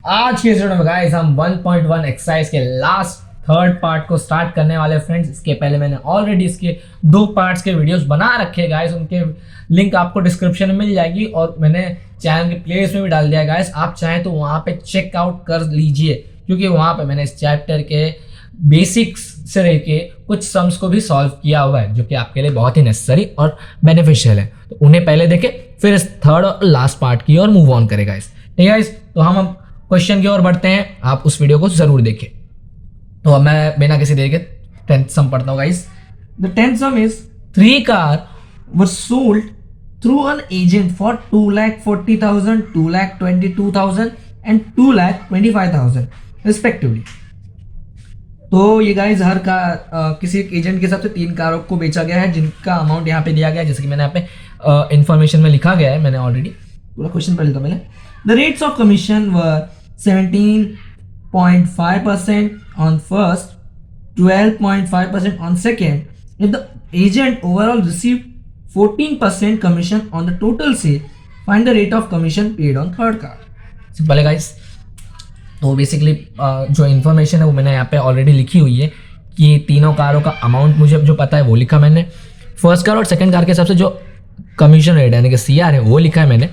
आज के वीडियो में गाइस हम 1.1 एक्सरसाइज के लास्ट थर्ड पार्ट को स्टार्ट करने वाले फ्रेंड्स। इसके पहले मैंने ऑलरेडी इसके 2 पार्ट्स के वीडियोस बना रखे गाइस, उनके लिंक आपको डिस्क्रिप्शन में मिल जाएगी और मैंने चैनल के प्लेलिस्ट में भी डाल दिया गाइस। आप चाहें तो वहाँ पे चेकआउट कर लीजिए, क्योंकि वहाँ पे मैंने इस चैप्टर के बेसिक्स से लेके कुछ सम्स को भी सॉल्व किया हुआ है, जो कि आपके लिए बहुत ही नेसेसरी और बेनिफिशियल है। तो उन्हें पहले देखें, फिर इस थर्ड और लास्ट पार्ट की ओर मूव ऑन करें गाइस। ठीक है गाइस, तो हम अब क्वेश्चन की ओर बढ़ते हैं। आप उस वीडियो को जरूर देखें। तो अब मैं बिना किसी देरी के 10th सम पढ़ता हूँ guys. The 10th some is 3 car were sold through an agent for 2,40,000, 2,22,000 and 2,25,000 respectively. तो ये गाइज हर कार किसी एक एजेंट के हिसाब से 3 कारों को बेचा गया है, जिनका अमाउंट यहाँ पे दिया गया है, जैसे कि मैंने यहाँ पे इंफॉर्मेशन में लिखा गया है। मैंने ऑलरेडी पूरा क्वेश्चन पढ़ लिया मैंने। The rates of commission were 17.5% on first, 12.5% on second. If the agent overall received 14% commission on the total sale, find the rate of commission paid on third car. Simple है guys। तो basically जो information है वो मैंने यहाँ पे already लिखी हुई है कि तीनों कारों का अमाउंट मुझे जो पता है वो लिखा मैंने। फर्स्ट कार और सेकंड कार के हिसाब से जो कमीशन रेट यानी कि CR है वो लिखा है मैंने।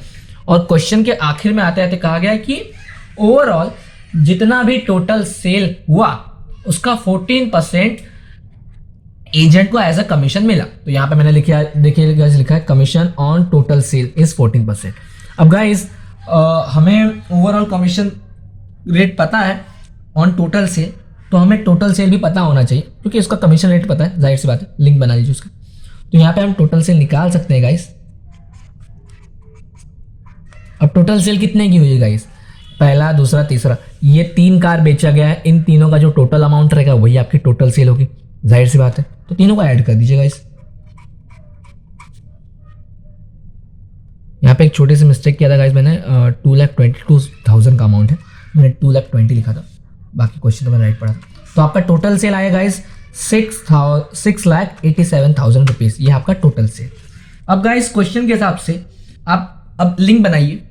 और क्वेश्चन के आखिर में आते आते कहा गया है कि ओवरऑल जितना भी टोटल सेल हुआ उसका 14% एजेंट को एज अ कमीशन मिला। तो यहाँ पे मैंने लिखा है commission on total sale is 14%। अब गाइस हमें ओवरऑल कमीशन रेट पता है ऑन टोटल सेल, तो हमें टोटल सेल भी पता होना चाहिए, क्योंकि उसका कमीशन रेट पता है, जाहिर सी बात है। लिंक बना लीजिए उसका। तो यहाँ पे हम टोटल सेल निकाल सकते हैं गाइस। अब टोटल सेल कितने की हुई है गाइस? पहला, दूसरा, तीसरा, ये 3 कार बेचा गया है। इन तीनों का जो टोटल अमाउंट रहेगा वही आपकी टोटल सेल होगी, जाहिर सी बात है। तो तीनों को ऐड कर दीजिए गाइस। यहाँ पे एक छोटी सी मिस्टेक किया था गाइस मैंने, 2,22,000 का अमाउंट है, मैंने 2,20,000 लिखा था, बाकी क्वेश्चन तो मैंने राइट पढ़ा था। तो आपका टोटल सेल आया गाइस 6,87,000 रुपीज, ये आपका टोटल सेल। अब गाइस क्वेश्चन के हिसाब से आप अब लिंक बनाइए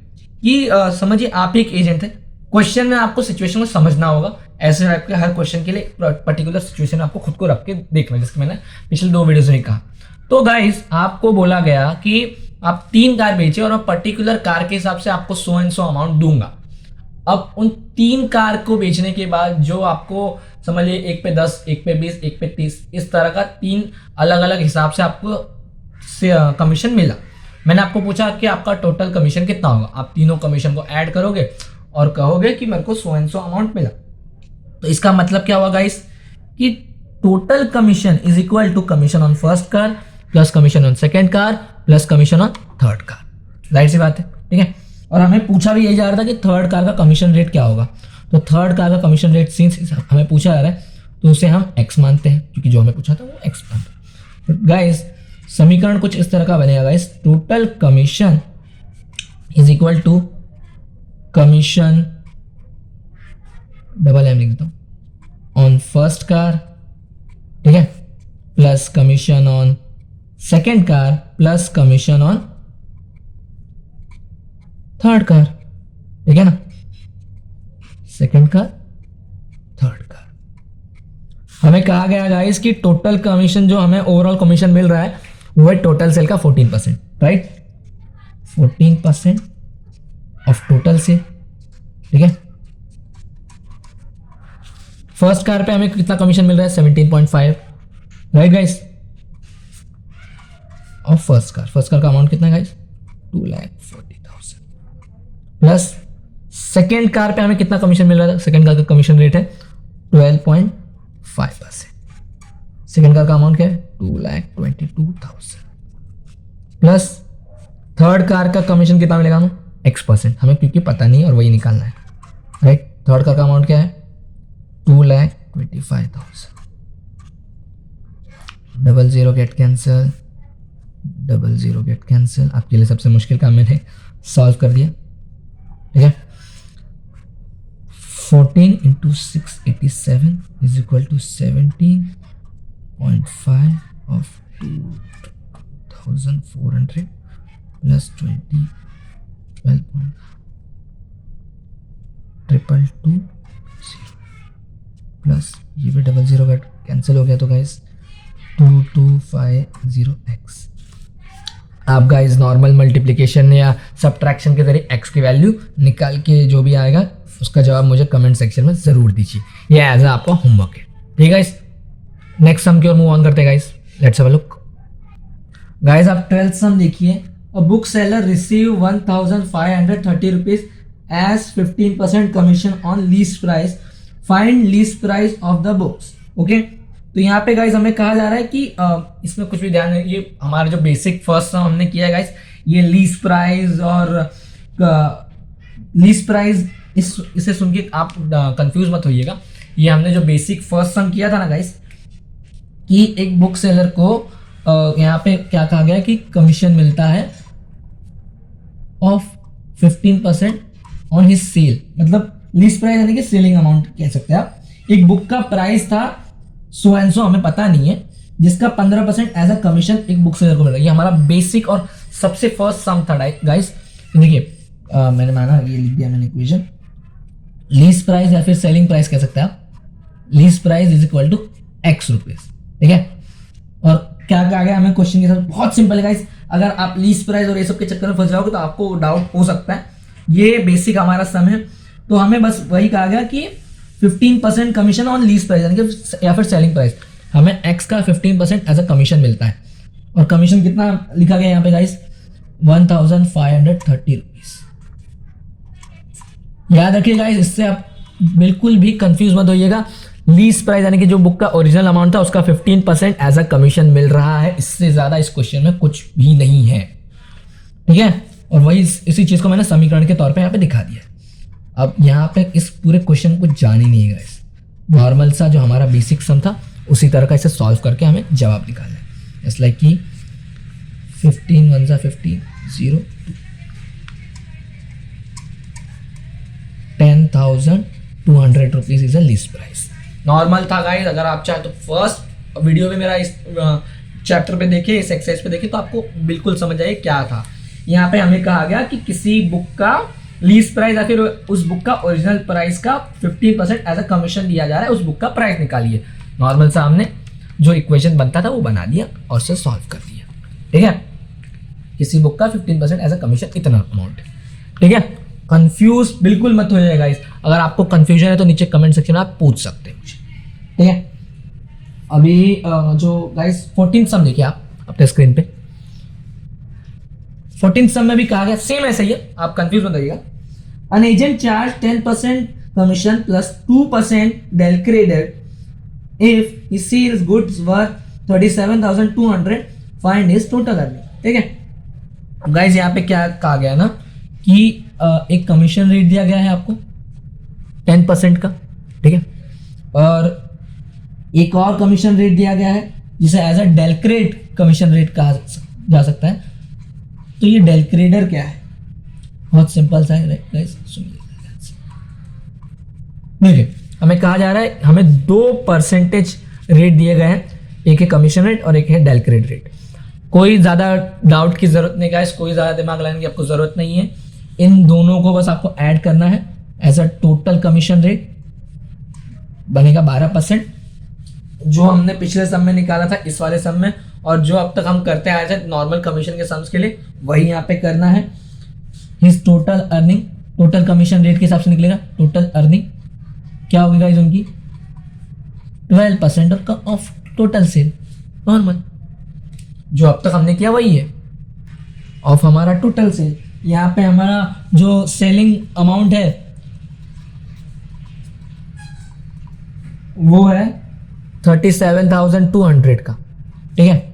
कि समझिए आप एक एजेंट है। क्वेश्चन में आपको सिचुएशन को समझना होगा। ऐसे टाइप के हर क्वेश्चन के लिए पर्टिकुलर सिचुएशन आपको खुद को रख के देखना, जैसे मैंने पिछले 2 वीडियोस में कहा। तो गाइस आपको बोला गया कि आप 3 कार बेचे और पर्टिकुलर कार के हिसाब से आपको सो एंड सो अमाउंट दूंगा। अब उन 3 कार को बेचने के बाद जो आपको समझिए एक पे 10, एक पे 20, एक पे 30, इस तरह का 3 अलग अलग हिसाब से आपको कमीशन मिला। मैंने आपको पूछा कि आपका टोटल कमीशन कितना होगा। आप तीनों कमीशन को ऐड करोगे और कहोगे कि मेरे को सो एंड सो अमाउंट मिला। तो इसका मतलब क्या हुआ गाइस कि total commission is equal to commission on first car plus commission on second car plus commission on third car. जाहिर सी बात है, ठीक है। और हमें पूछा भी यही जा रहा था कि थर्ड कार का कमीशन रेट क्या होगा। तो थर्ड कार का कमीशन रेट सिंस हमें पूछा जा रहा है तो उसे हम x मानते हैं, क्योंकि जो हमें पूछा था वो x मानते हैं। गाइस समीकरण कुछ इस तरह का बनेगा guys, total commission is equal to commission double m लिख देता हूं ऑन फर्स्ट कार, ठीक है, plus commission on second car plus commission on third car, ठीक है ना। Second car, third car. हमें कहा गया गाइस कि टोटल कमीशन जो हमें ओवरऑल कमीशन मिल रहा है वो है टोटल सेल का 14%, राइट। 14% ऑफ टोटल सेल, ठीक है। फर्स्ट कार पे हमें कितना कमीशन मिल रहा है? 17.5, right guys, of first car. First car का अमाउंट कितना है गाइस? 2,40,000 प्लस सेकेंड कार पे हमें कितना कमीशन मिल रहा था? सेकेंड कार का कमीशन रेट है 12.5%। सेकेंड कार का अमाउंट क्या है? 2,22,000 प्लस थर्ड कार का कमीशन कितना मिलेगा हमें? x%, हमें क्योंकि पता नहीं और वही निकालना है, राइट। थर्ड कार का अमाउंट क्या है? 2,25,000। Double zero get cancel, double zero get cancel. आपके लिए सबसे मुश्किल काम मैंने सॉल्व कर दिया, ठीक है। 14 into 687 is equal to 17.5 of 2,400 plus 12. 222 plus ये भी 00 कैंसिल हो गया, तो गाइस 2250x। आप गाइस नॉर्मल मल्टीप्लिकेशन या सब्ट्रैक्शन के जरिए x की वैल्यू निकाल के जो भी आएगा उसका जवाब मुझे कमेंट सेक्शन में ज़रूर दीजिए, ये एज ए आपका होमवर्क है। ठीक है गाइस, नेक्स्ट सम की ओर मूव ऑन करते हैं guys, let's have a look. Guys आप 12th सम देखिए। A book seller receive 1530 rupees as 15% commission on list price, find list price of the books. Okay, तो यहाँ पे गाइस हमें कहा जा रहा है कि इसमें कुछ भी ध्यान नहीं, ये हमारा जो बेसिक फर्स्ट सम हमने किया है गाइस, ये लीस्ट प्राइस और लीस्ट प्राइस इसे सुन के आप कंफ्यूज मत होइएगा। ये हमने जो बेसिक फर्स्ट सम किया था ना गाइस, कि एक बुक सेलर को यहाँ पे क्या कहा गया कि कमीशन मिलता है ऑफ 15% ऑन हिज सेल, मतलब लीस्ट प्राइस यानी कि सेलिंग अमाउंट कह सकते हैं आप। एक बुक का प्राइस था सो एंड सो, हमें पता नहीं है, जिसका 15% एज अ कमीशन एक बुक सेलर को मिल रहा है। ये हमारा बेसिक और सबसे फर्स्ट सम था गाइस। देखिए मैंने माना ये लिख दिया मैंने इक्वेशन, लीस्ट प्राइस या फिर सेलिंग प्राइस कह सकते हैं आप। List price is equal to x rupees. ठीक है, और क्या कहा गया हमें क्वेश्चन के साथ, बहुत सिंपल है गाइस। अगर आप लीस्ट प्राइस और ये सब के चक्कर में फंस जाओगे तो आपको डाउट हो सकता है। ये बेसिक हमारा सम है, तो हमें बस वही कहा गया कि 15% कमीशन ऑन लीस्ट प्राइस यानी कि या फिर सेलिंग प्राइस, हमें x का 15% एज अ कमीशन मिलता है। और कमीशन कितना लिखा गया यहाँ पे गाइस, 1530 रुपीज। याद रखिए गाइस, इससे आप बिल्कुल भी कंफ्यूज मत होइएगा। लीस्ट प्राइस यानी कि जो बुक का ओरिजिनल अमाउंट था उसका 15% एज अ कमीशन मिल रहा है, इससे ज्यादा इस क्वेश्चन में कुछ भी नहीं है। ठीक है, और वही इसी चीज को मैंने समीकरण के तौर पे यहाँ पे दिखा दिया। अब यहाँ पे इस पूरे क्वेश्चन को जान ही नहीं है गाइस, नॉर्मल सा जो हमारा बेसिक सम था उसी तरह का इसे सॉल्व करके हमें जवाब निकालना है। इट्स लाइक कि 15 1 जा 15 0 10,200 rupees is a least price. Normal था गाइस, अगर आप चाहे तो फर्स्ट वीडियो में मेरा इस चैप्टर पे देखे, इस एक्सरसाइज पे देखे, तो आपको बिल्कुल समझ आए क्या था। यहाँ पे हमें कहा गया कि किसी बुक का लीस्ट प्राइस या फिर उस बुक का ओरिजिनल प्राइस का 15% एज अ कमीशन दिया जा रहा है, उस बुक का प्राइस निकालिए। नॉर्मल सा हमने जो इक्वेशन बनता था वो बना दिया और उसे सॉल्व कर दिया। ठीक है, किसी बुक का 15% एज अ कमीशन इतना अमाउंट। ठीक है, कंफ्यूज बिल्कुल मत हो जाएगा गाइस। अगर आपको कंफ्यूजन है तो नीचे कमेंट सेक्शन में आप पूछ सकते हैं मुझे। ठीक है, अभी जो गाइस 14th सम देखिए आप अपने स्क्रीन पे। 14th सम में भी कहा गया सेम ऐसा ही है, आप कंफ्यूज मत होइएगा। An agent charge 10% commission plus 2% del credit if he sells goods worth 37,200, find his total earning. ठीक है, अब गाइस यहाँ पे क्या कहा गया ना कि एक कमीशन रेट दिया गया है आपको 10% का। ठीक है, और एक और कमीशन रेट दिया गया है जिसे एज अ डेलक्रेड कमीशन रेट कहा जा सकता है। तो ये डेलक्रेडर क्या है, बहुत सिंपल सा है गाइस, सुनिए। देखिए हमें कहा जा रहा है, हमें 2% रेट दिए गए हैं, एक है कमीशन रेट और एक है डेलक्रेड रेट। कोई ज़्यादा डाउट की ज़रूरत नहीं गाइस, कोई ज़्यादा दिमाग लगाने की आपको ज़रूरत नहीं है। इन दोनों को बस आपको ऐड करना है, as a total commission rate बनेगा 12%, जो हमने पिछले सम में निकाला था इस वाले सम में, और जो अब तक हम करते आए थे नॉर्मल कमीशन के सम्स के लिए, वही यहाँ पे करना है। His total earning, total commission rate के हिसाब से निकलेगा। टोटल अर्निंग क्या होगी गाइस उनकी, 12% ऑफ टोटल सेल, नॉर्मल जो अब तक हमने किया वही है, ऑफ हमारा टोटल सेल। यहाँ पे हमारा जो सेलिंग अमाउंट है वो है 37,200 का। ठीक है,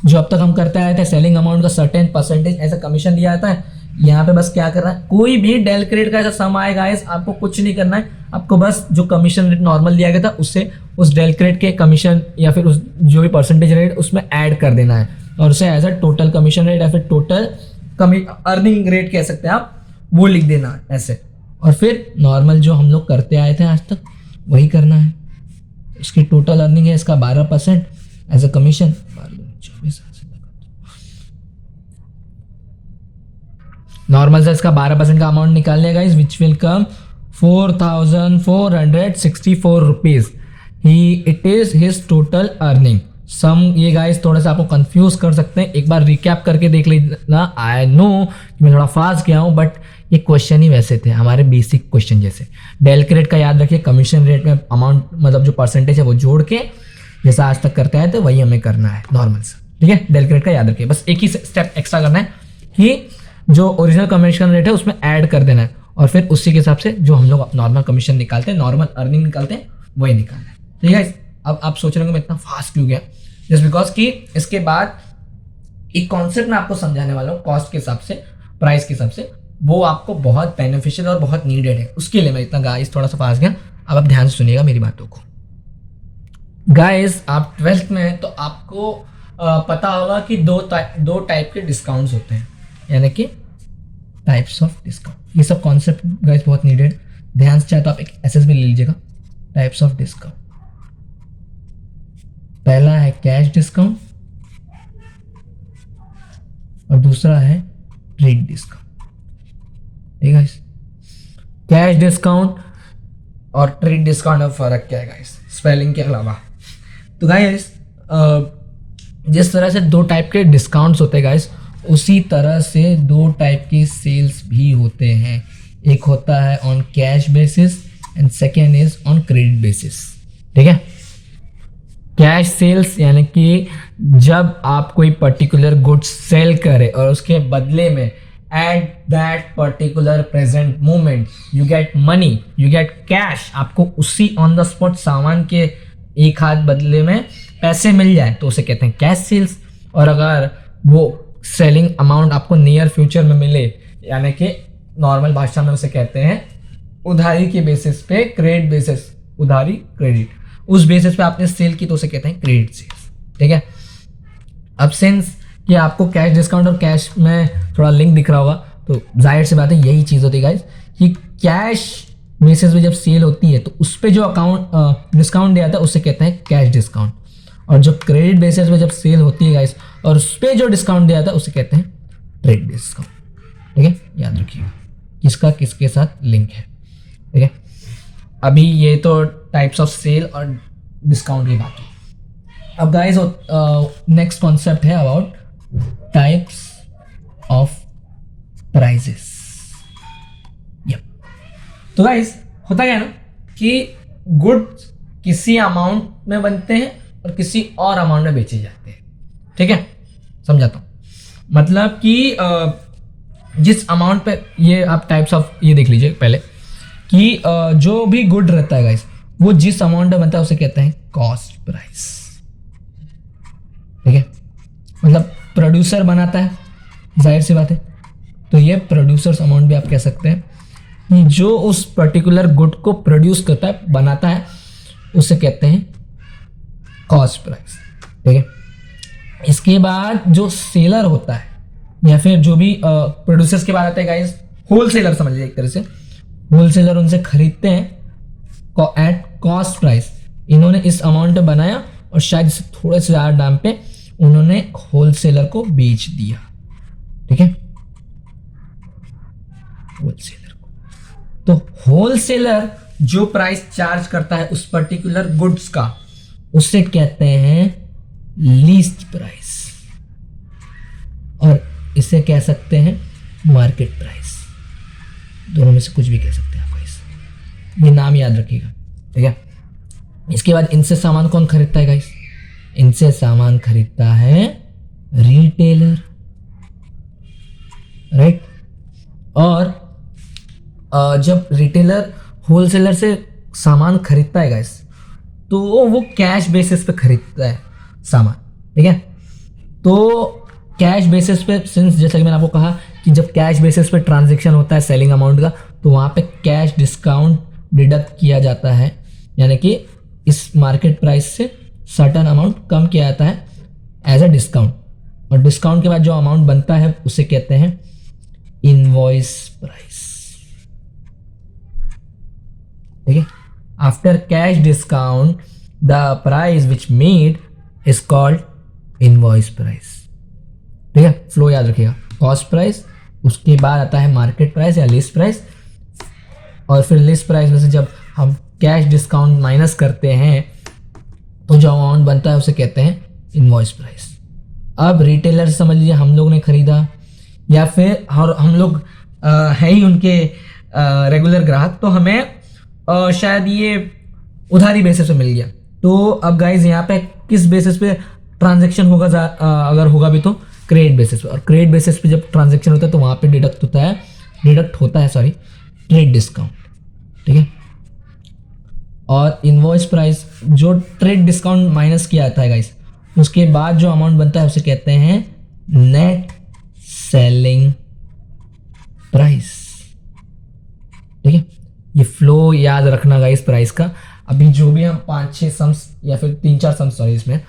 जो अब तक हम करते आए थे, सेलिंग अमाउंट का सर्टेन परसेंटेज ऐसा कमीशन दिया जाता है। यहाँ पे बस क्या करना है, कोई भी डेल क्रेडिट का ऐसा सम आएगा गाइस, आपको कुछ नहीं करना है, आपको बस जो कमीशन रेट नॉर्मल दिया गया था उससे उस डेल क्रेडिट के कमीशन या फिर उस जो भी परसेंटेज रेट उसमें ऐड कर देना है, और उसे as a total commission rate या फिर टोटल अर्निंग रेट कह सकते हैं आप, वो लिख देना ऐसे। और फिर नॉर्मल जो हम लोग करते आए थे आज तक वही करना है। इसकी टोटल अर्निंग है इसका 12% एज अ कमीशन, नॉर्मल से इसका 12% का अमाउंट निकाल लेगा guys, which will come 4,464 rupees it is his total earning sum. ये गाइस थोड़ा सा आपको कंफ्यूज कर सकते हैं, एक बार रिकैप करके देख लेना। आई नो कि मैं थोड़ा फास्ट गया हूँ, बट ये क्वेश्चन ही वैसे थे हमारे बेसिक क्वेश्चन जैसे। डेल क्रेडिट का याद रखिए, कमीशन रेट में अमाउंट मतलब जो परसेंटेज है वो जोड़ के जैसा आज तक करते हैं तो वही हमें करना है नॉर्मल से, ठीक है। डेल क्रेडिट का याद रखिए, बस एक ही स्टेप एक्स्ट्रा करना है कि जो ओरिजिनल कमीशन रेट है उसमें ऐड कर देना है और फिर उसी के हिसाब से जो हम लोग नॉर्मल कमीशन निकालते हैं, नॉर्मल अर्निंग निकालते हैं, वही निकालना है, ठीक है। अब आप सोच रहे होंगे मैं इतना फास्ट क्यों गया, जस्ट बिकॉज कि इसके बाद एक कॉन्सेप्ट मैं आपको समझाने वाला हूँ कॉस्ट के हिसाब से, प्राइस के हिसाब से, वो आपको बहुत बेनिफिशियल और बहुत नीडेड है, उसके लिए मैं इतना गाइस थोड़ा सा फास्ट गया। अब आप ध्यान से सुनिएगा मेरी बातों को। गाइस आप 12th में हैं तो आपको पता होगा कि दो टाइप के डिस्काउंट्स होते हैं, यानी कि टाइप्स ऑफ डिस्काउंट। ये सब कॉन्सेप्ट गाइस बहुत नीडेड, ध्यान से चाहे तो आप एक एसएस भी ले लीजिएगा। टाइप्स ऑफ डिस्काउंट, पहला है कैश डिस्काउंट और दूसरा है ट्रेड डिस्काउंट, ठीक है। कैश डिस्काउंट और ट्रेड डिस्काउंट में फर्क क्या है गाइस, स्पेलिंग के अलावा? तो गाइस जिस तरह से दो टाइप के डिस्काउंट्स होते हैं गाइस, उसी तरह से दो टाइप के सेल्स भी होते हैं। एक होता है on cash basis and second is on credit basis, ठीक है। कैश सेल्स यानी कि जब आप कोई पर्टिकुलर गुड्स सेल करें और उसके बदले में at that particular present moment you get money, you get cash, आपको उसी ऑन द स्पॉट सामान के एक हाथ बदले में पैसे मिल जाए तो उसे कहते हैं कैश सेल्स। और अगर वो सेलिंग अमाउंट आपको नियर फ्यूचर में मिले, यानी कि नॉर्मल भाषा में उसे कहते हैं उधारी के बेसिस पे, क्रेडिट बेसिस, उधारी क्रेडिट, उस बेसिस पे आपने सेल की तो उसे कहते हैं क्रेडिट सेल्स, ठीक है। अब सिंस कि आपको कैश डिस्काउंट और कैश में थोड़ा लिंक दिख रहा होगा तो जाहिर सी बात है यही चीज़ होती है गाइस कि कैश बेसिस पे जब सेल होती है तो उस पर जो अकाउंट डिस्काउंट दिया जाता है उसे कहते हैं कैश डिस्काउंट, और जो क्रेडिट बेसिस पे जब सेल होती है गाइस और उस पर जो डिस्काउंट दिया जाता है उसे कहते हैं ट्रेड डिस्काउंट, ठीक है। याद रखिएगा किसका किसके साथ लिंक है, ठीक है। अभी ये तो टाइप्स ऑफ सेल और डिस्काउंट की बात है। अब गाइस नेक्स्ट कॉन्सेप्ट है अबाउट टाइप्स ऑफ प्राइजेस। तो गाइस होता क्या है ना कि गुड्स किसी अमाउंट में बनते हैं और किसी और अमाउंट में बेचे जाते हैं, ठीक है। समझाता हूँ, मतलब कि जिस अमाउंट पे, ये आप टाइप्स ऑफ ये देख लीजिए पहले कि जो भी गुड रहता है गाइस वो जिस अमाउंट में बनता है उसे कहते हैं कॉस्ट प्राइस, ठीक है। मतलब प्रोड्यूसर बनाता है, जाहिर सी बात है, तो ये प्रोड्यूसर्स अमाउंट भी आप कह सकते हैं कि जो उस पर्टिकुलर गुड को प्रोड्यूस करता है, बनाता है, उसे कहते हैं कॉस्ट प्राइस, ठीक है। इसके बाद जो सेलर होता है या फिर जो भी प्रोड्यूसर्स के बाद आता है गाइस होलसेलर, समझ लीजिए एक तरह से होलसेलर उनसे खरीदते हैं एट कॉस्ट प्राइस। इन्होंने इस अमाउंट पे बनाया और शायद इससे थोड़े से ज़्यादा दाम पे उन्होंने होलसेलर को बेच दिया, ठीक है, होलसेलर को। तो होलसेलर जो प्राइस चार्ज करता है उस पर्टिकुलर गुड्स का उसे कहते हैं लीस्ट प्राइस, और इसे कह सकते हैं मार्केट प्राइस, दोनों में से कुछ भी कह सकते हैं आप गाइस, ये नाम याद रखिएगा, ठीक है। इसके बाद इनसे सामान कौन खरीदता है गाइस? इनसे सामान खरीदता है रिटेलर, राइट। और जब रिटेलर होलसेलर से सामान खरीदता है गाइस तो वो कैश बेसिस पे खरीदता है सामान, ठीक है। तो कैश बेसिस पे, सिंस जैसा कि मैंने आपको कहा कि जब कैश बेसिस पे ट्रांजैक्शन होता है सेलिंग अमाउंट का तो वहाँ पे कैश डिस्काउंट डिडक्ट किया जाता है, यानी कि इस मार्केट प्राइस से सर्टन अमाउंट कम किया जाता है एज अ डिस्काउंट, और डिस्काउंट के बाद जो अमाउंट बनता है उसे कहते हैं इनवॉइस प्राइस, ठीक है। After cash discount the price which made is called invoice price, ठीक है। फ्लो याद रखिएगा, कॉस्ट प्राइस, उसके बाद आता है मार्केट प्राइस या लिस्ट प्राइस, और फिर लिस्ट प्राइस में से जब हम कैश डिस्काउंट माइनस करते हैं तो जो अमाउंट बनता है उसे कहते हैं इनवॉइस प्राइस। अब रिटेलर से समझ लीजिए हम लोग ने ख़रीदा या फिर और हम लोग हैं ही उनके रेगुलर ग्राहक, तो हमें शायद ये उधारी बेसिस पे मिल गया। तो अब गाइज यहाँ पे किस बेसिस पे ट्रांजैक्शन होगा, अगर होगा भी तो क्रेडिट बेसिस पे। और क्रेडिट बेसिस पे जब ट्रांजैक्शन होता है तो वहाँ पे डिडक्ट होता है ट्रेड डिस्काउंट, ठीक है। और इनवॉइस प्राइस जो ट्रेड डिस्काउंट माइनस किया जाता है गाइज, उसके बाद जो अमाउंट बनता है उसे कहते हैं नेट सेलिंग प्राइस, ठीक है। ये फ्लो याद रखना गाइस प्राइस का। अभी जो भी हम 5-6 सम्स या फिर 3-4 सम्स इसमें,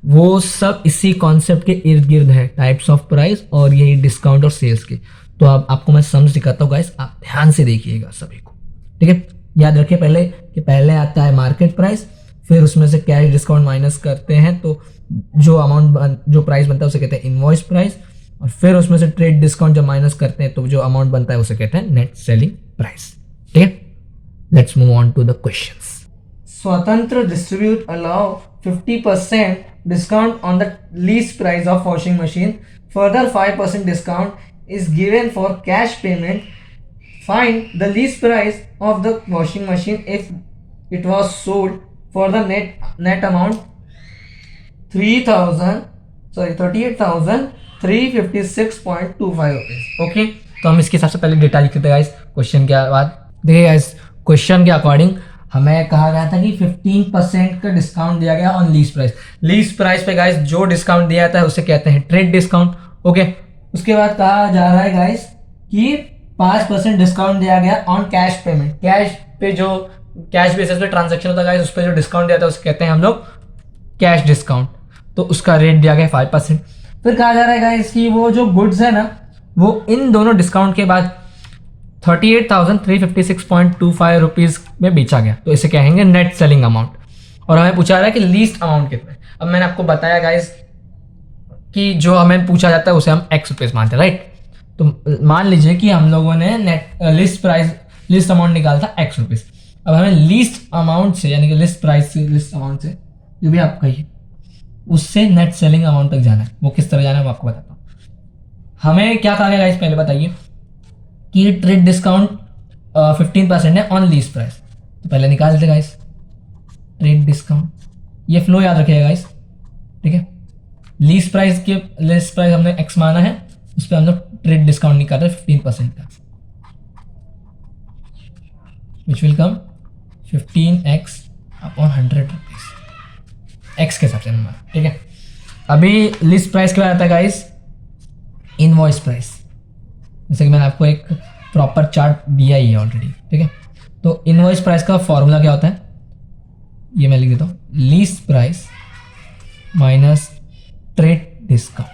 वो सब इसी कॉन्सेप्ट के इर्द गिर्द है, टाइप्स ऑफ प्राइस और यही डिस्काउंट और सेल्स के। तो अब आपको मैं सम्स दिखाता हूँ गाइस, आप ध्यान से देखिएगा सभी को, ठीक है। याद रखिए पहले आता है मार्केट प्राइस, फिर उसमें से कैश डिस्काउंट माइनस करते हैं तो जो प्राइस बनता है उसे कहते हैं इनवॉइस प्राइस, और फिर उसमें से ट्रेड डिस्काउंट जब माइनस करते हैं तो जो अमाउंट बनता है उसे कहते हैं नेट सेलिंग प्राइस, ठीक है। Let's move on to the questions. स्वतंत्र distribute allow 50% discount on the lease price of washing machine. Further 5% discount is given for cash payment. Find the lease price of the washing machine if it was sold for the net amount 38,356.25 rupees. Okay, तो हम इसके हिसाब से पहले data लिख देते हैं guys question के बाद। देखिए गाइस, क्वेश्चन के अकॉर्डिंग हमें कहा गया था कि 15% का डिस्काउंट दिया गया on lease price. Lease price पे गाइस जो डिस्काउंट दिया जाता है उसे कहते हैं ट्रेड डिस्काउंट, ओके। उसके बाद कहा जा रहा है गाइस कि 5% डिस्काउंट दिया गया ऑन कैश पेमेंट। कैश पे जो कैश बेसिस पे ट्रांजैक्शन होता है गाइस, उस पर जो डिस्काउंट दिया था उसे कहते हैं हम लोग कैश डिस्काउंट। तो उसका रेट दिया गया 5%। फिर कहा जा रहा है गाइस कि वो जो गुड्स है ना, वो इन दोनों डिस्काउंट के बाद 38,356.25 रुपीज़ में बेचा गया, तो इसे कहेंगे नेट सेलिंग अमाउंट। और हमें पूछा रहा है कि लीस्ट अमाउंट कितना है। अब मैंने आपको बताया गाइस कि जो हमें पूछा जाता है उसे हम एक्स रुपीज़ मानते हैं, राइट। तो मान लीजिए कि हम लोगों ने लिस्ट अमाउंट निकाला था एक्स रुपीज़। अब हमें लीस्ट अमाउंट से, यानी कि लिस्ट अमाउंट से जो भी आप कहिए, उससे नेट सेलिंग अमाउंट तक जाना है। वो किस तरह जाना है मैं आपको बताता हूँ। हमें क्या कहा गया गाइस, पहले बताइए कि ट्रेड डिस्काउंट 15% है ऑन लीज प्राइस। तो पहले निकाल देते गाइस ट्रेड डिस्काउंट। ये फ्लो याद रखिएगा गाइस, ठीक है। लीज प्राइस हमने एक्स माना है, उस पर हम लोग ट्रेड डिस्काउंट निकाल रहे हैं 15% का, विच will come 15x upon 100 rupees x के हिसाब से नंबर, ठीक है। अभी लिस्ट प्राइस के बाद आता है गाइस इनवॉइस प्राइस। जैसे कि मैंने आपको एक प्रॉपर चार्ट दिया ही है ऑलरेडी, ठीक है। तो इनवॉइस प्राइस का फॉर्मूला क्या होता है, ये मैं लिख देता हूँ, least price minus trade discount,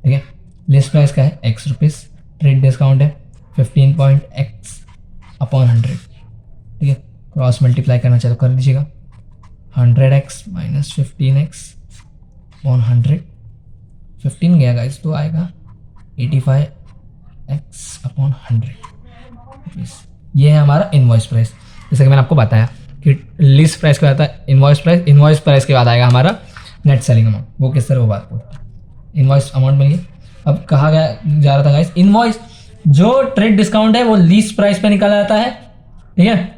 ठीक है। लिस्ट प्राइस का है एक्स रुपीज़, ट्रेड डिस्काउंट है 15.x अपॉन 100, ठीक है। क्रॉस मल्टीप्लाई करना चाहे तो कर दीजिएगा, 100x माइनस 15x अपॉन 100, 15 गया गाइस तो आएगा 85x अपॉन 100। ये है हमारा इनवॉइस प्राइस। जैसे कि मैंने आपको बताया कि लिस्ट प्राइस के बाद आता है इनवॉइस प्राइस के बाद आएगा हमारा नेट सेलिंग अमाउंट। वो किस तरह वो बात बोलता है, इनवॉइस अमाउंट मिल गई। अब कहा जा रहा था गाइस, इनवॉइस जो ट्रेड डिस्काउंट है वो लीस्ट प्राइस पे निकाला जाता है, ठीक है।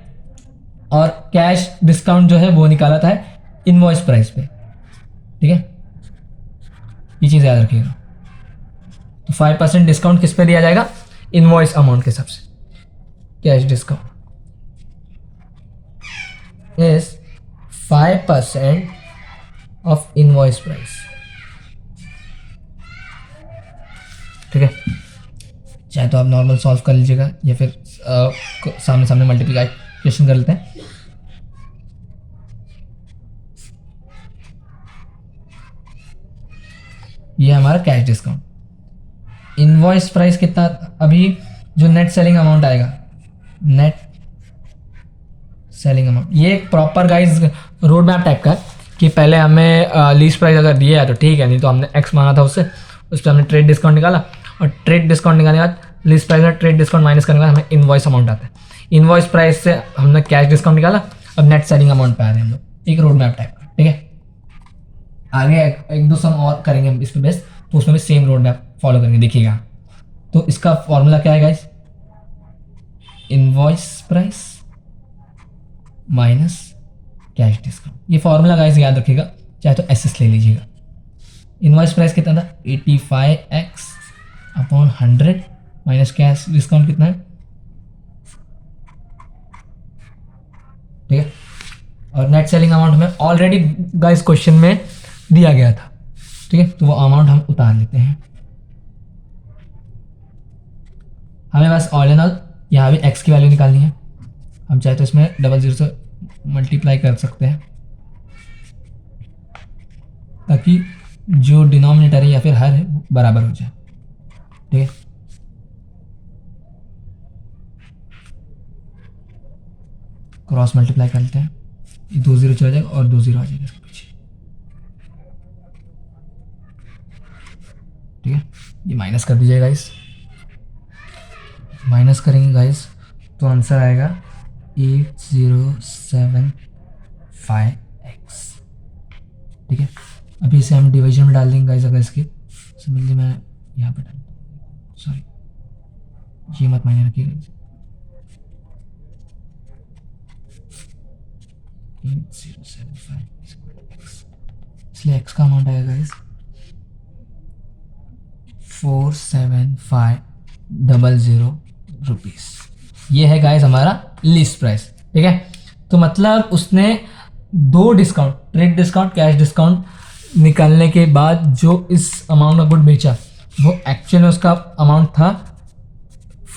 और कैश डिस्काउंट जो है वो निकाला जाता है इनवॉइस प्राइस पे, ठीक है। ये चीज़ याद रखिएगा। तो 5% डिस्काउंट किस पे दिया जाएगा, इनवॉइस अमाउंट के हिसाब से। Cash discount is 5% of invoice price, ठीक है। चाहे तो आप नॉर्मल सॉल्व कर लीजिएगा या फिर सामने मल्टीप्लिकेशन कर लेते हैं। ये हमारा कैश डिस्काउंट। इनवॉइस प्राइस कितना, अभी जो नेट सेलिंग अमाउंट आएगा, नेट सेलिंग अमाउंट, ये एक proper guys road map type का है कि पहले हमें लीज प्राइस अगर दिया है तो ठीक है, नहीं तो हमने एक्स माना था उससे, उस पर हमने ट्रेड डिस्काउंट निकाला, और ट्रेड डिस्काउंट निकालने के बाद लीज प्राइस का ट्रेड डिस्काउंट माइनस करने के बाद हमें इनवॉइस अमाउंट आता है। इनवॉइस प्राइस से हमने कैश डिस्काउंट निकाला, अब नेट सेलिंग अमाउंट पे आ रहे हैं हम लोग, एक रोड मैप टाइप का, ठीक है। आगे एक दो सम और करेंगे हम इस पे बेस, तो उसमें भी सेम रोड मैप फॉलो करेंगे, देखिएगा। तो इसका फॉर्मूला क्या है guys, invoice price minus cash discount. ये फॉर्मूला गाइस याद रखिएगा, चाहे तो एसएस ले लीजिएगा। इनवॉइस प्राइस कितना था 85x upon 100 minus cash discount कितना है, ठीक है। और नेट सेलिंग अमाउंट हमें ऑलरेडी गाइस क्वेश्चन में दिया गया था, ठीक है, तो वो अमाउंट हम उतार लेते हैं। हमें बस ऑल एंड ऑल यहाँ भी x की वैल्यू निकालनी है। हम चाहे तो इसमें 00 से मल्टीप्लाई कर सकते हैं, ताकि जो डिनोमिनेटर है या फिर हर है वो बराबर हो जाए, ठीक है। क्रॉस मल्टीप्लाई कर लेते हैं, ये 2 0 चला जाएगा और 2 0 आ जाएगा इसके पीछे, ठीक है। ये माइनस कर दीजिएगा गाइस, माइनस करेंगे गाइस तो आंसर आएगा 8075x, ठीक है। अभी इसे हम डिवीजन में डाल देंगे गाइस, अगर इसके समझ लीजिए मैं यहाँ पे डाल, सॉरी ये मत मायने रखिएगा, 8075x, इसलिए x का अमाउंट आएगा गाइस 47,500 रुपीज़। ये है गाइस हमारा लिस्ट प्राइस, ठीक है। तो मतलब उसने दो discount, trade discount, cash discount निकालने के बाद जो इस अमाउंट का गुड बेचा, वो एक्चुअल में उसका अमाउंट था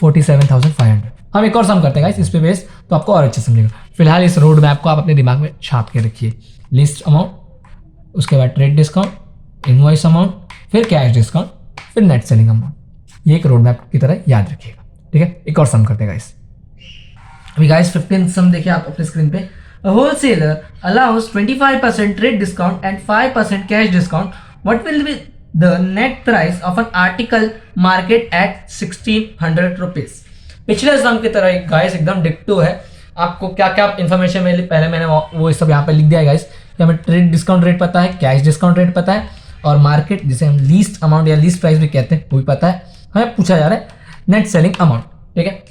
47,500। हम एक और सम करते हैं गाइस इस पे बेस, तो आपको और अच्छे समझेगा। फिलहाल इस रोड मैप को आप अपने दिमाग में छाप के रखिए, लिस्ट अमाउंट, उसके बाद ट्रेड डिस्काउंट, इनवॉइस अमाउंट, फिर कैश डिस्काउंट, फिर नेट सेलिंग अमाउंट। ये एक रोड मैप की तरह याद रखिएगा, ठीक है। एक और सम करते हैं गाइस। अभी गाइस 15 सम देखिए आप अपने स्क्रीन पे। अ wholesaler allows 25% trade discount and 5% cash discount, what will be the net price of an article market at 1600 rupees. पिछले सम की तरह गाइस एकदम डिक्टो है। आपको क्या क्या इन्फॉर्मेशन मिली, पहले मैंने वो सब यहाँ पे लिख दिया है गाइस, कि हमें ट्रेड डिस्काउंट रेट पता है, कैश डिस्काउंट रेट पता है, और मार्केट जिसे हम लीस्ट अमाउंट या लीस्ट प्राइस भी कहते हैं वो भी पता है। हमें पूछा जा रहा है नेट सेलिंग अमाउंट, ठीक है।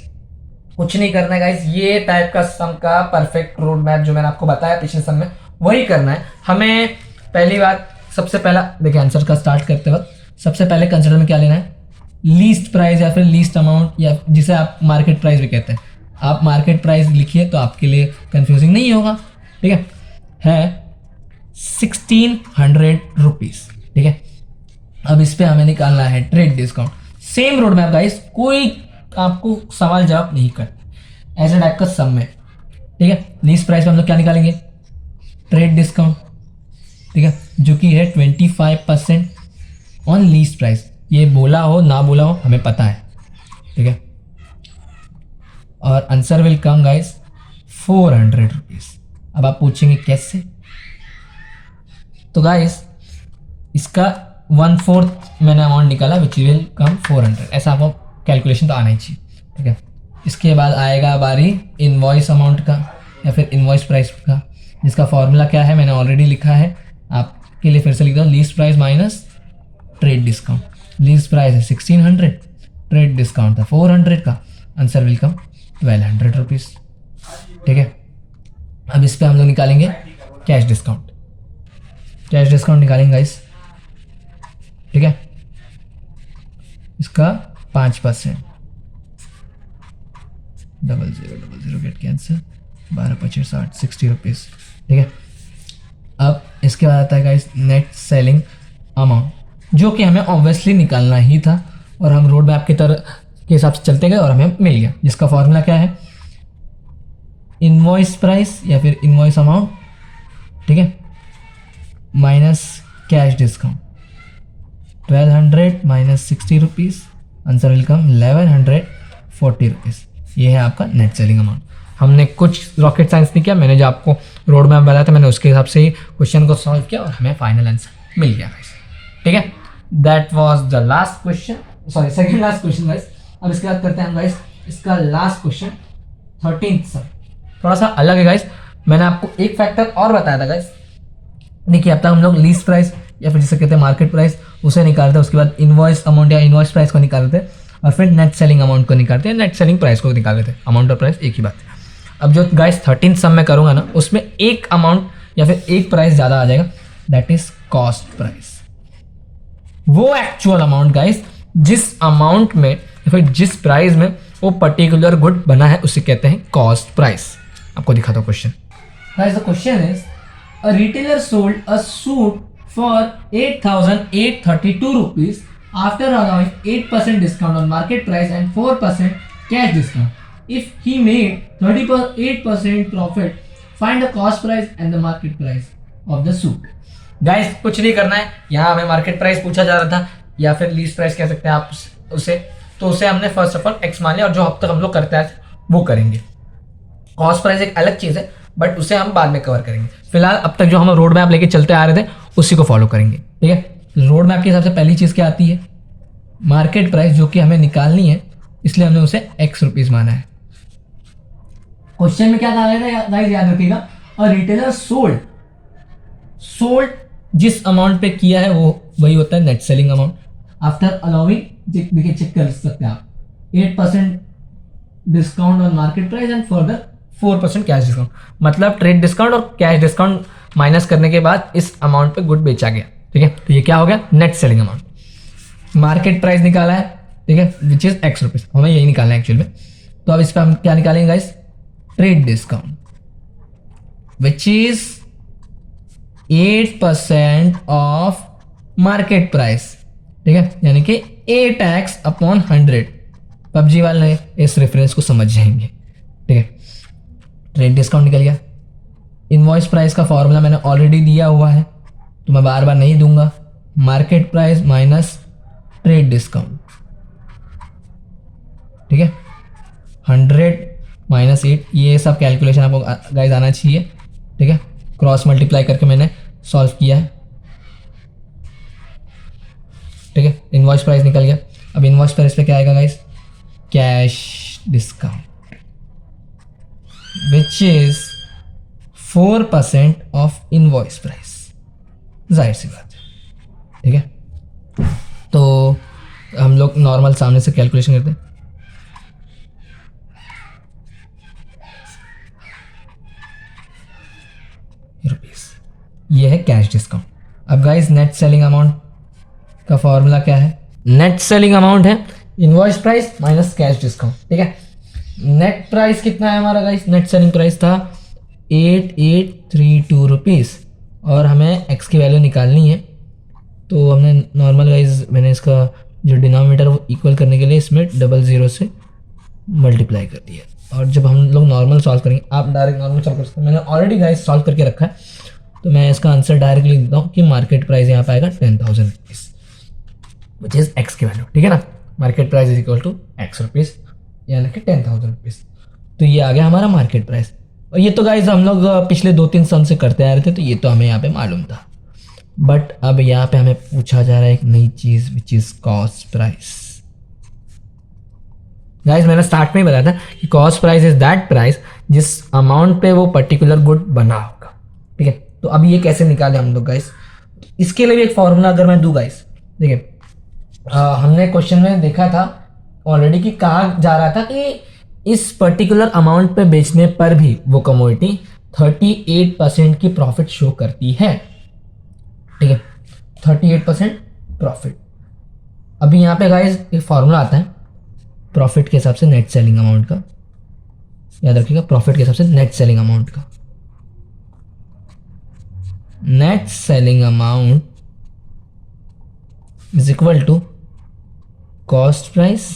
कुछ नहीं करना है गाइस, ये टाइप का सम का परफेक्ट रोड मैप जो मैंने आपको बताया पिछले सम में वही करना है हमें। पहली बात, सबसे पहला देखिए आंसर का स्टार्ट करते वक्त सबसे पहले कंसिडर में क्या लेना है, लीस्ट प्राइस या फिर लीस्ट अमाउंट, या जिसे आप मार्केट प्राइस भी कहते हैं। आप मार्केट प्राइस लिखिए तो आपके लिए कंफ्यूजिंग नहीं होगा, ठीक है 1600 रुपीज़, ठीक है। अब इस पे हमें निकालना है trade discount. Same road map guys, कोई आपको सवाल जवाब नहीं कर, ऐसे टाइप का सम में, ठीक है। लीस्ट प्राइस पे हम लोग क्या निकालेंगे, ट्रेड डिस्काउंट, ठीक है, जो कि है 25% ऑन लीस्ट प्राइस। ये बोला हो ना बोला हो हमें पता है, ठीक है। और answer will come guys 400 rupees. अब आप पूछेंगे कैसे, तो गाइस इसका 1/4 मैंने अमाउंट निकाला, विच विल कम 400। ऐसा आपको कैलकुलेशन तो आना ही चाहिए, ठीक है। इसके बाद आएगा बारी इनवॉइस अमाउंट का या फिर इनवॉइस प्राइस का, जिसका फॉर्मूला क्या है मैंने ऑलरेडी लिखा है, आपके लिए फिर से लिख दो, least price minus trade discount. Least price है 1600, ट्रेड डिस्काउंट था 400 का, आंसर विल कम 1200 रुपीज़, ठीक है। अब इस पर हम लोग निकालेंगे कैश डिस्काउंट। कैश डिस्काउंट निकालेंगे गाइस, ठीक है। इसका 5%, 0000 गेट कैंसिल, 12×5 = 60 रुपीज़, ठीक है। अब इसके बाद आता है गाइस नेट सेलिंग अमाउंट, जो कि हमें ऑब्वियसली निकालना ही था, और हम रोड मैप की तरह के हिसाब से चलते गए और हमें मिल गया, जिसका फॉर्मूला क्या है, इनवॉइस प्राइस या फिर इनवॉइस अमाउंट, ठीक है, minus cash discount. 1200 minus 60 rupees, answer will come 1140 rupees. ये है आपका नेट सेलिंग अमाउंट। हमने कुछ रॉकेट साइंस नहीं किया, मैंने जो आपको रोड मैप बताया था मैंने उसके हिसाब से ही क्वेश्चन को सॉल्व किया और हमें फाइनल आंसर मिल गया गाइस, ठीक है। That was the last question, sorry second last question guys. अब इसके बाद करते हैं हम गाइस इसका लास्ट क्वेश्चन, 13th सम थोड़ा सा अलग है गाइस। मैंने आपको एक फैक्टर और बताया था गाइस। देखिए अब तक हम लोग लीस्ट प्राइस या फिर जिसे कहते हैं मार्केट प्राइस उसे निकालते हैं, उसके बाद इनवॉइस अमाउंट या इनवॉइस प्राइस को निकालते हैं और फिर नेट सेलिंग अमाउंट को निकालते हैं, नेट सेलिंग प्राइस को निकाल लेते हैं। अमाउंट और प्राइस एक ही बात है। अब जो गाइस 13th सम में करूँगा ना उसमें एक अमाउंट या फिर एक प्राइस ज़्यादा आ जाएगा, दैट इज कॉस्ट प्राइस। वो एक्चुअल अमाउंट गाइस जिस अमाउंट में या फिर जिस प्राइस में वो पर्टिकुलर गुड बना है उसे कहते हैं कॉस्ट प्राइस। आपको दिखाता हूँ question. Guys the question is a retailer sold a suit for 8,832 rupees after allowing 8% discount on market price and 4% cash discount. If he made 38% profit, find the cost price and the market price of the suit. Guys कुछ नहीं करना है, यहाँ हमें market price पूछा जा रहा था या फिर लीस्ट प्राइस कह सकते हैं आप उसे, तो उसे हमने फर्स्ट ऑफ ऑल एक्स मान लिया और जो अब तक हम लोग करते हैं वो करेंगे। कॉस्ट प्राइस एक अलग चीज़ है बट उसे हम बाद में कवर करेंगे। फिलहाल अब तक जो हम रोड मैप लेके चलते आ रहे थे उसी को फॉलो करेंगे, ठीक है। रोड मैप के हिसाब से पहली चीज़ क्या आती है, मार्केट प्राइस, जो कि हमें निकालनी है, इसलिए हमने उसे x रुपीज़ माना है। क्वेश्चन में क्या कहा गया था गाइस, याद रखिएगा, और रिटेलर सोल्ड जिस अमाउंट पे किया है वो वही होता है net selling amount after allowing, देखिए चेक कर सकते हैं आप, 8% discount on market price and further 4% cash discount. मतलब ट्रेड डिस्काउंट और कैश डिस्काउंट माइनस करने के बाद इस अमाउंट पे गुड बेचा गया, ठीक है। तो ये क्या हो गया, net selling amount. Market price निकाला है, ठीक है, विच इज x रुपीज, हमें यही निकालना है एक्चुअल में। तो अब इस पर हम क्या निकालेंगे guys, trade discount which is 8% of market price, ठीक है, यानी कि 8x/100। पबजी वाले इस रेफरेंस को समझ जाएंगे, ठीक है। ट्रेड डिस्काउंट निकल गया। इनवॉइस प्राइस का फॉर्मूला मैंने ऑलरेडी दिया हुआ है तो मैं बार बार नहीं दूंगा। Market price minus trade discount, ठीक है, 100 माइनस 8, ये सब कैलकुलेशन आपको गाइस आना चाहिए, ठीक है। क्रॉस मल्टीप्लाई करके मैंने सॉल्व किया है, ठीक है। इनवॉइस प्राइस निकल गया। अब इनवॉइस प्राइस पे क्या आएगा guys, cash discount which is 4% of invoice price. जाहिर सी बात है, ठीक है। तो हम लोग नॉर्मल सामने से कैलकुलेशन करते हैं। रुपीस, ये है कैश डिस्काउंट। अब गाइस नेट सेलिंग अमाउंट का फॉर्मूला क्या है, नेट सेलिंग अमाउंट है invoice price minus cash discount, ठीक है। नेट प्राइस कितना है हमारा गाइस, नेट सेलिंग प्राइस था 8832 रुपीज़ और हमें x की वैल्यू निकालनी है। तो हमने नॉर्मल गाइस, मैंने इसका जो डिनोमिनेटर वो इक्वल करने के लिए इसमें 00 से मल्टीप्लाई कर दिया। और जब हम लोग नॉर्मल सॉल्व करेंगे, आप डायरेक्ट नॉर्मल सॉल्व कर सकते हैं, मैंने ऑलरेडी गाइस सॉल्व करके रखा है, तो मैं इसका आंसर डायरेक्ट लिख देता हूँ कि मार्केट प्राइस यहाँ पे आएगा 10,000 रुपीज़, विच इज़ एक्स की वैल्यू, ठीक है ना। Market price is equal to x rupees यानी कि 10,000 रुपीज़। तो ये आ गया हमारा मार्केट प्राइस। और ये तो गाइस हम लोग पिछले 2-3 सम से करते आ रहे थे, तो ये तो हमें यहाँ पे मालूम था। बट अब यहाँ पे हमें पूछा जा रहा है एक नई चीज़ which is cost price. Guys मैंने स्टार्ट में ही बताया था कि cost price is that price जिस अमाउंट पे वो पर्टिकुलर गुड बना होगा, ठीक है। तो अब ये कैसे निकाले हम लोग गाइस, इसके लिए भी एक फॉर्मूला अगर मैं दूँ गाइस, देखिए हमने क्वेश्चन में देखा था ऑलरेडी कि कहा जा रहा था कि इस पर्टिकुलर अमाउंट पे बेचने पर भी वो कमोडिटी 38% की प्रॉफिट शो करती है, ठीक है, 38% प्रॉफिट। अभी यहाँ पे गाइस एक फॉर्मूला आता है प्रॉफिट के हिसाब से नेट सेलिंग अमाउंट का, याद रखिएगा, प्रॉफिट के हिसाब से नेट सेलिंग अमाउंट का। Net selling amount is equal to cost price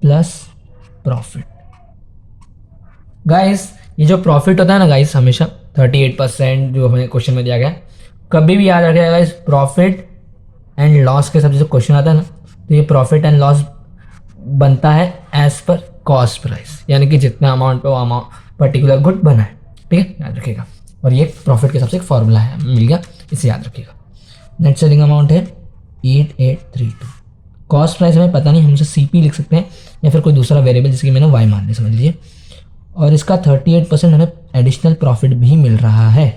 plus profit. Guys ये जो प्रॉफिट होता है ना गाइस, हमेशा 38% जो हमें क्वेश्चन में दिया गया, कभी भी याद रखिएगा गाइस, प्रॉफिट एंड लॉस के हिसाब से क्वेश्चन आता है ना, तो ये प्रॉफिट एंड लॉस बनता है एज पर कॉस्ट प्राइस, यानी कि जितना अमाउंट पे वो अमाउंट पर्टिकुलर गुड बना है, ठीक है, याद रखिएगा। और ये प्रॉफिट के हिसाब से एक फॉर्मूला है, मिल गया, इसे याद रखिएगा। नेट सेलिंग अमाउंट है 8832, कॉस्ट प्राइस हमें पता नहीं, हम उसे CP लिख सकते हैं या फिर कोई दूसरा वेरिएबल जिसकी मैंने y मान लिया, समझ लीजिए। और इसका 38% हमें एडिशनल प्रॉफिट भी मिल रहा है,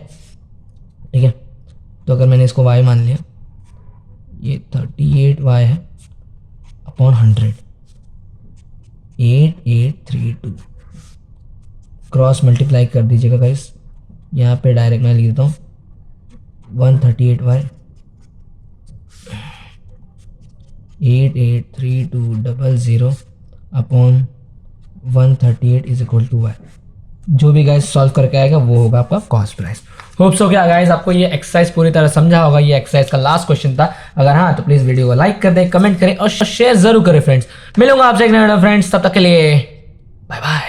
ठीक है। तो अगर मैंने इसको y मान लिया, ये 38y है अपॉन 100, 8832, क्रॉस मल्टीप्लाई कर दीजिएगा गाइस। यहाँ पे डायरेक्ट मैं लिख देता हूँ 138y 883200 upon 138 is equal to y। जो भी गाइस सॉल्व करके आएगा वो होगा आपका कॉस्ट प्राइस। होप्स हो गया गाइस आपको ये एक्सरसाइज पूरी तरह समझा होगा। ये एक्सरसाइज का लास्ट क्वेश्चन था। अगर हाँ तो प्लीज वीडियो को लाइक कर दें, कमेंट करें और शेयर जरूर करें फ्रेंड्स। मिलूंगा आपसे एक नया फ्रेंड्स, तब तक के लिए बाय बाय।